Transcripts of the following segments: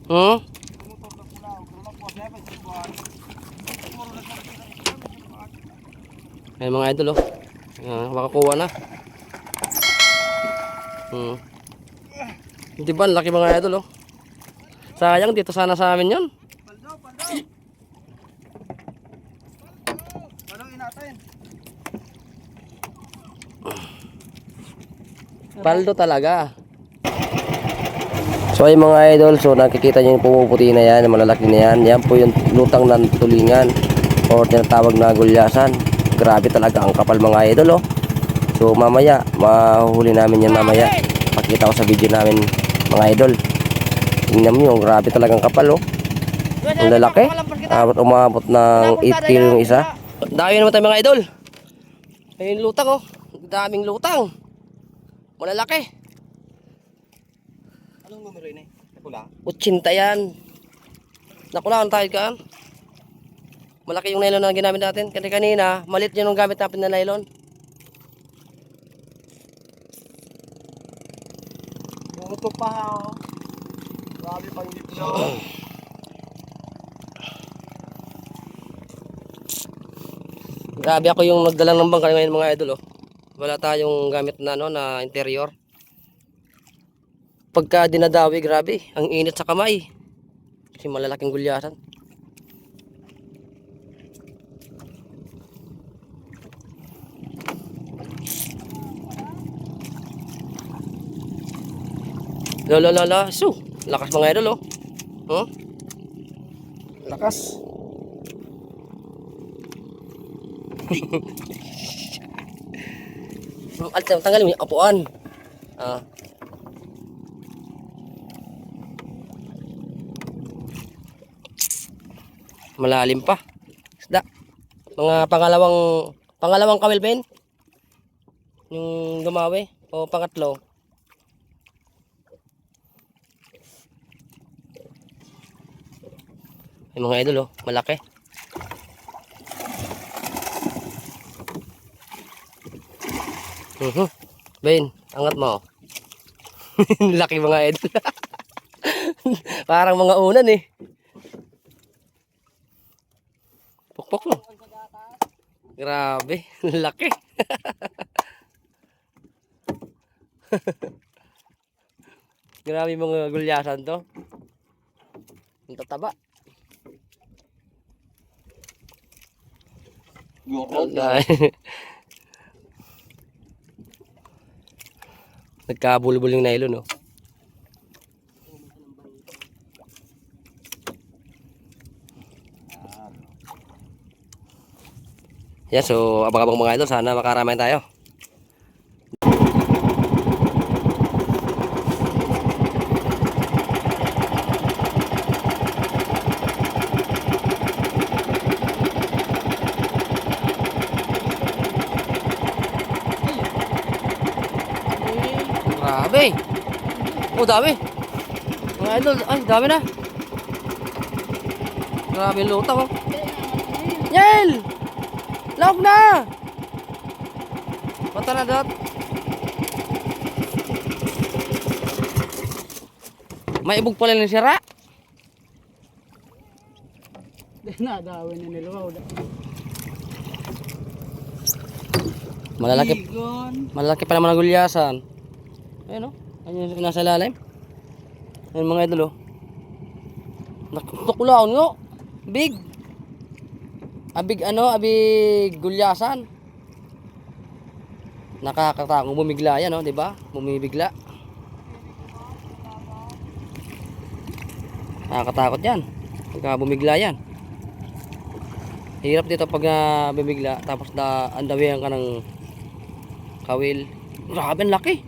Hmm? Ayan mga idol oh. Makakuha na. Di ba? Laki mga idol oh. Sayang dito sana sa amin yun. Paldo, paldo. Paldoin natin. Paldo talaga. So ay mga idol, so nakikita nyo yung pumuputi na yan, yung malalaki na yan. Yan po yung lutang ng tulingan o tinatawag na gulyasan. Grabe talaga ang kapal mga idol oh. So mamaya, mahuhuli namin yan mamaya. Pakita ko sa video namin mga idol. Tingnan mo yung grabe talagang kapal oh. Ang lalaki. Umabot ng 8 kilo yung isa. Dami naman tayo mga idol. Ayun lutang oh. Daming lutang. Malalaki. Anong numero yun eh? Pula? 80 yan. Nakulaan tayo ka. Malaki yung nylon na ginamit natin. Kasi kanina, malit yun yung gamit natin na nylon. Buto pa ha. Grabe pang dito. Grabe ako yung nagdalang ng bangka ngayon mga idol oh. Wala tayong gamit na no na interior. Pagka dinadawi, grabe, ang init sa kamay. Kasi malalaking gulyasan. Lala, so, lakas mga idol oh. Huh? Lakas. Tanggalin mo yung apuan. Malalim pa. Isda. Mga pangalawang kawil ben. Yung dumawi o pangatlo. Yung mga idol oh, malaki. Ben, angat mo. Laki mga idol. Parang mga unan eh. Pukpok mo. Grabe, laki. Grabe mga gulyasan to. Ang tataba. Nagkabulbul yung nylon oh. Yan, so abang-abang mga idol, sana makaramayan tayo. Grabe. Oh, dami. Mga idol, ay, dami na. Grabe yung lutang oh. Yel! Laog na! Bata na dot. May ibog pala ng sira. Nadawin na nila. Malalaki. Malalaki pa naman ang gulyasan. Ayun oh. Ayun yung nasa lalim. Ayun mga idol oh. Nakulaon nga. Big. Abig gulyasan. Nakakatakot bumigla yan, no, 'di ba? Bumibigla. Nakakatakot 'yan. Pagka bumigla 'yan. Hirap dito pag bumigla tapos andawihan ka ng kawil. Grabe ang laki.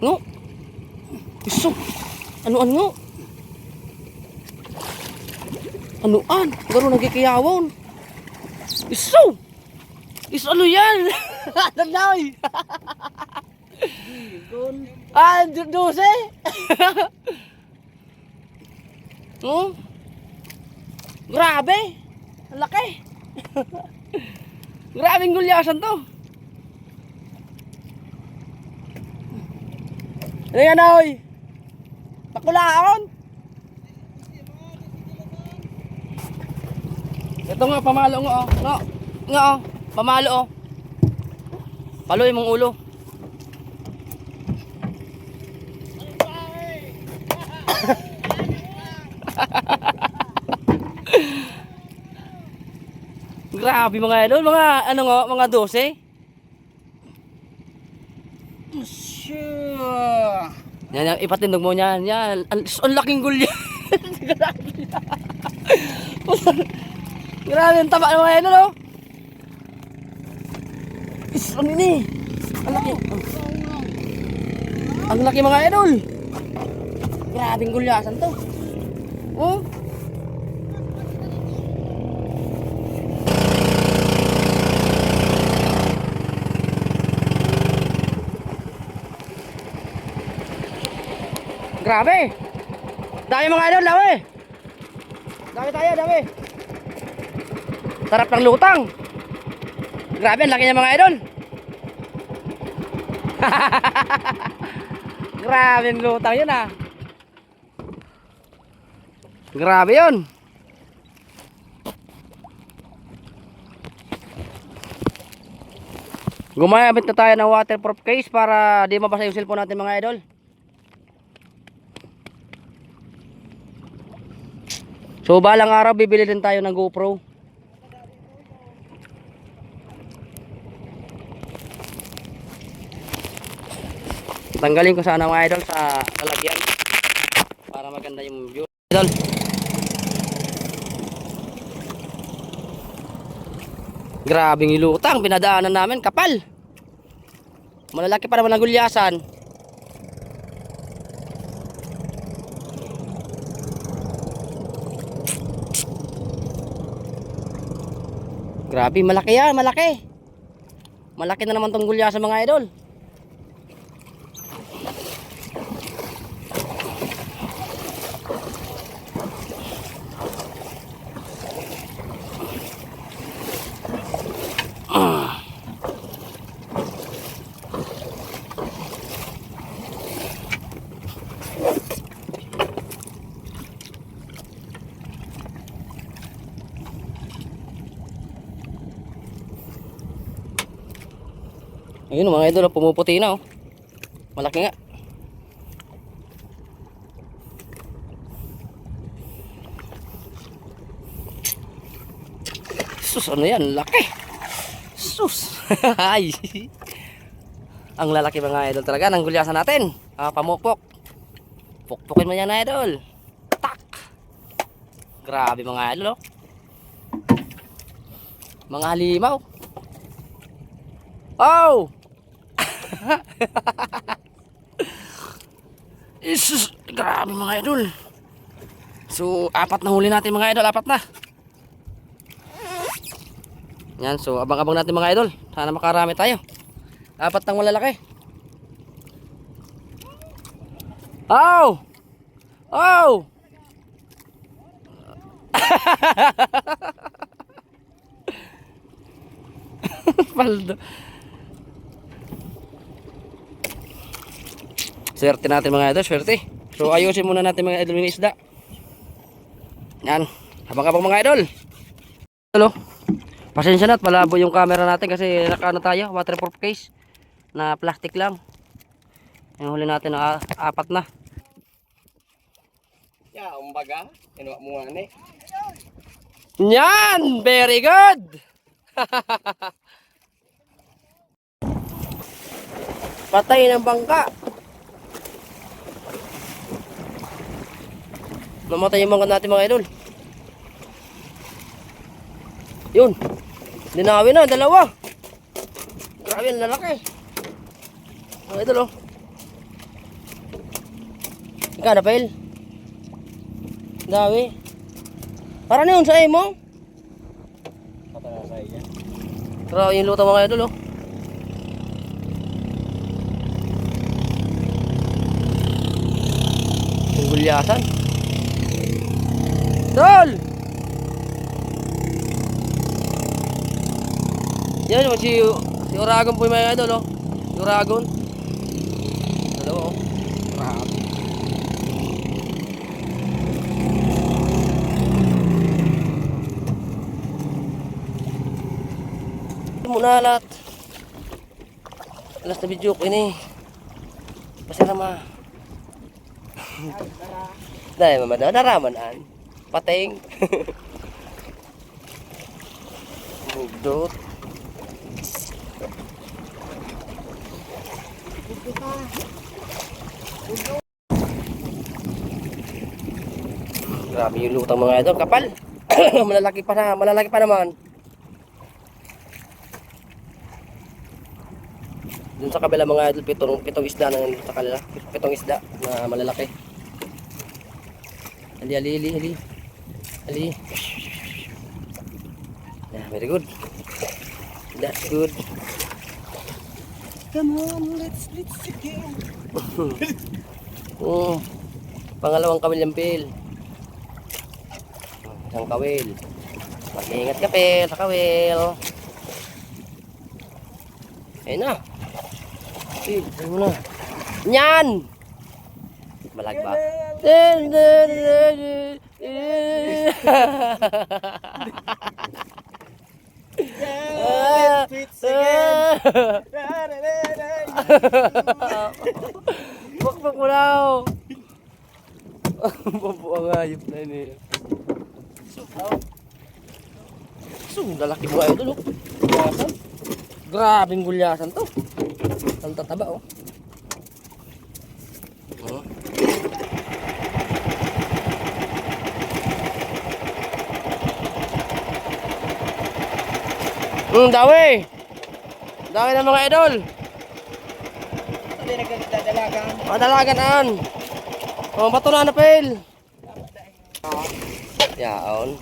No. Iso. Ano? Anuan? Garo nagkikiyawon. Iso! Ano yan? Tanaw! Dose? No? Grabe! Ang laki! Grabing gulyasan to! Ano yan, oy? Pakulaon? Ito nga, pamalo nga oh. Nga oh, pamalo oh. Paloy mong ulo. Grabe mga idol, mga ano nga, mga 12. Sure. Yan, yan, ipatindog mo niyan. Yan, ang laking gulya. Grabe ang taba ng mga idol oh. Ano ini? Ang laki. Ang laki mga idol. Grabing gulyasan to. Oh. Grabe. Dami mga idol, dami. Dami tayo, dami. Sarap ng lutang. Grabe, ang laki niya mga idol. Grabe ang lutang yun ah. Grabe yun. Gumamit na tayo ng waterproof case para di mabasa yung cellphone natin mga idol. So balang araw bibili din tayo ng GoPro. Tanggalin ko sana mga idol sa lalagyan para maganda yung view. Idol. Grabing ilutang pinadaanan namin, kapal. Malalaki pa naman ang gulyasan. Grabe, malaki yan, malaki. Malaki na naman tong gulyasan mga idol. Ayun mga idol, pumuputi na oh. Malaki nga. Sus, ano yan? Laki. Sus. Ay. Ang lalaki mga idol talaga ng gulyasan natin. Pamukpok. Pukpukin mo yan idol. Tak. Grabe mga idol oh. Mga halimaw. Oh. Isus, grabe mga idol. So, 4 na huli natin mga idol, 4 na. Yan, so abang-abang natin mga idol. Sana makarami tayo. 4 nang malalaki. Oh! Oh! Paldo. Swerte natin mga idol, swerte. So ayusin muna natin mga idol yung isda. Yan, habang-habang mga idol. Hello. Pasensya na at malabo yung camera natin kasi nakaano tayo, waterproof case na plastic lang. Yung huli natin na 4 na. Ya, umbaga. Kinuha mo nga ni. Yan, very good. Patay ng bangka. Namatay yung bangka natin mga idol. Yun. Dinawi na, 2. Grabe, ang lalaki. Mga idol oh. Ika na pail. Dawi. Para na yun sa mo. Patanasay yan. Grabe yung luto mga idol oh. Yung gulyasan. Tol! Yan yung si Oragon po yung mga idol oh. Si Oragon. Dalawa oh. Grabe. na lahat. Alas na video ko ini. Pasira ma. Dahil mamadaraman an. Pating. Bugdot. Grabe yung lutang mga idol, kapal. malalaki pa naman. Dun sa kabila mga idol, pitong isda na sa kanila. Pitong isda na malalaki. Ali. Yeah, very good. That's good. Come on, let's again. Pangalawang kawil yung pil. Isang kawil. Mag-iingat ka pil sa kawil. Ayun na. Pil, ayun mo na. Yan! Malag ba? Let's again. Bakbak mo daw. Babuang ayop na yun eh. Lalaki mo kayo doon. Gulyasan. Grabing gulyasan to. Ang tataba oh. Dawi! Dawi na mga idol! Hindi nagdadalagan. Madalagan. Bato na na pel. Yaon.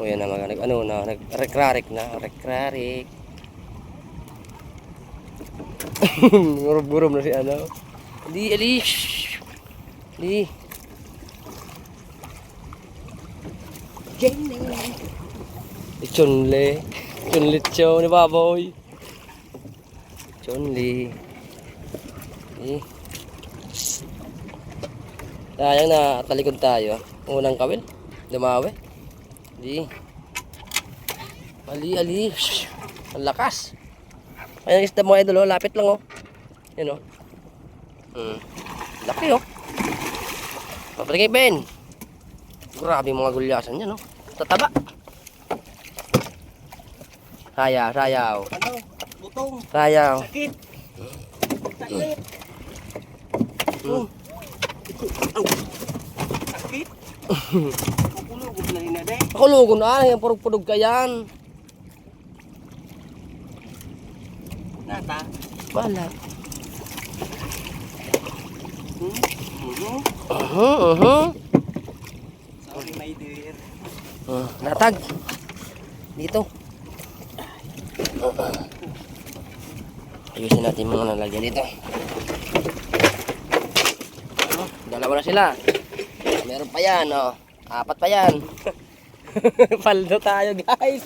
Yan na mga nag-rekrarik na. Gurum na si ano. Ali. Chunli chow ni baboy. Chunli. Sayang na talikod tayo. Unang kawil. Lumawi. Ali. Ang lakas. Ayan ang isda mga idol. Lapit lang oh. Yan oh. Laki oh. Papaligay Ben. Grabe mga gulyasan yan oh. Tataba. Sayaw. Ano? Butong. Sayaw. Sakit. Sakit. Kukulugog na rin na day. Pakulugo na. Yung purug-purug ka yan. Nata. Bala. Sorry my dear. Natag. Dito. Ayusin natin mga nalagyan dito. Dalawa na sila. Meron pa yan, oh. 4 pa yan. Paldo tayo, guys.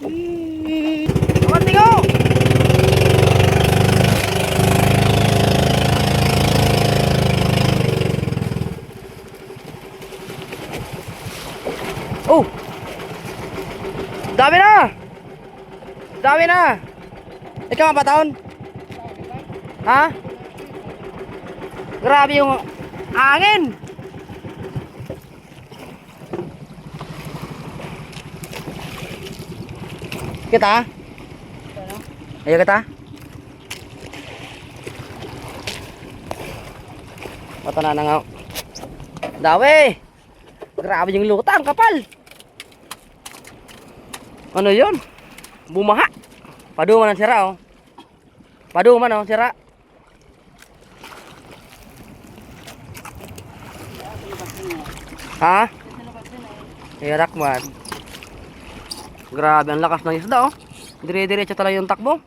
Come on, Tigo! Oh! Dami na! Ikaw ang taon? Ha? Grabe yung angin! Kita? Ayo kita? Mata na nga. Dawe! Grabe yung lutang, kapal! Ano yun? Bumaha. Paduman ang sira oh. Paduman oh, sira. Ha? Irak man. Grabe ang lakas ng isda oh. Dire-diretso talaga yung takbo.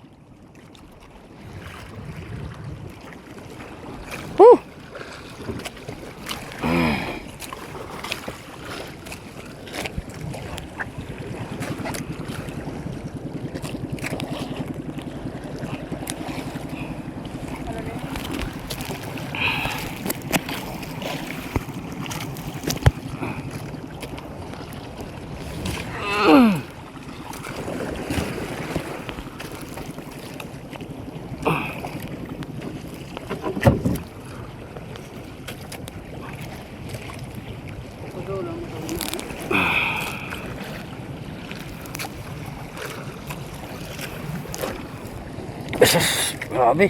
Grabe.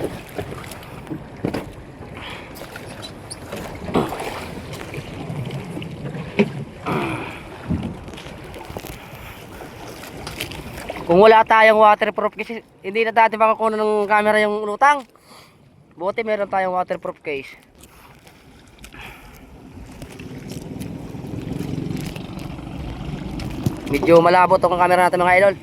Kung wala tayong waterproof kasi hindi na dati makakuha ng camera yung lutang. Buti meron tayong waterproof case. Medyo malabo tong camera natin mga idol.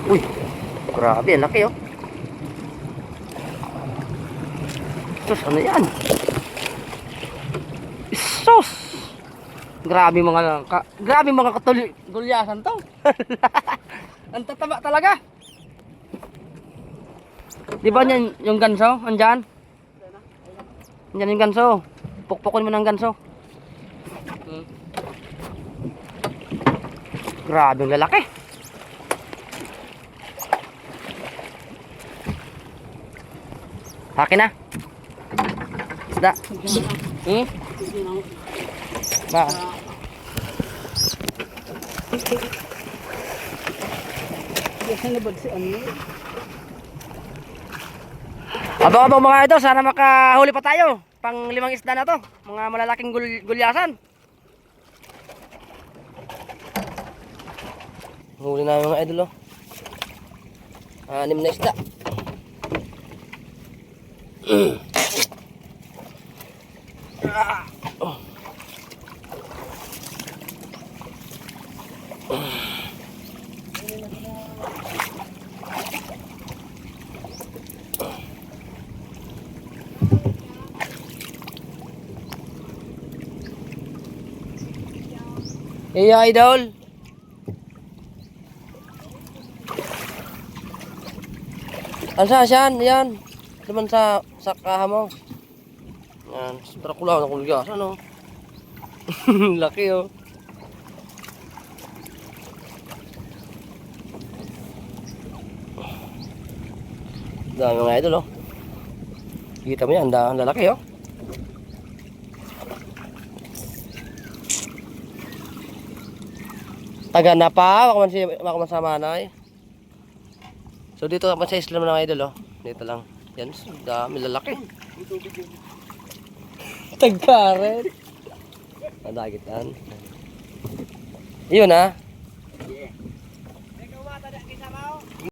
Uy, grabe, ang laki oh. Sus, ano yan? Sus! Grabe mga gulyasan to. Ang tataba talaga. Di ba yan yung ganso? Andyan? Andyan yung ganso. Pukpukin mo ng ganso. Grabe ang lalaki. Akin na. Isda. Ba. Abang-abang mga ito, sana makahuli pa tayo. Pang 5 isda na to. Mga malalaking gulyasan. Huli namin mga idol oh. 6 na isda. Hey idol. Ansa yan. Naman sa kaha mo. Yan, Dracula na kulgas ano. Laki oh. Dami mga idol oh. Kita mo yan, ang lalaki oh. Taga na pa, makaman sa manay. So dito naman sa isla mga idol oh. Dito lang. Yan, dami lalaki. Tagkaret. Ang dagitan. Yun ha.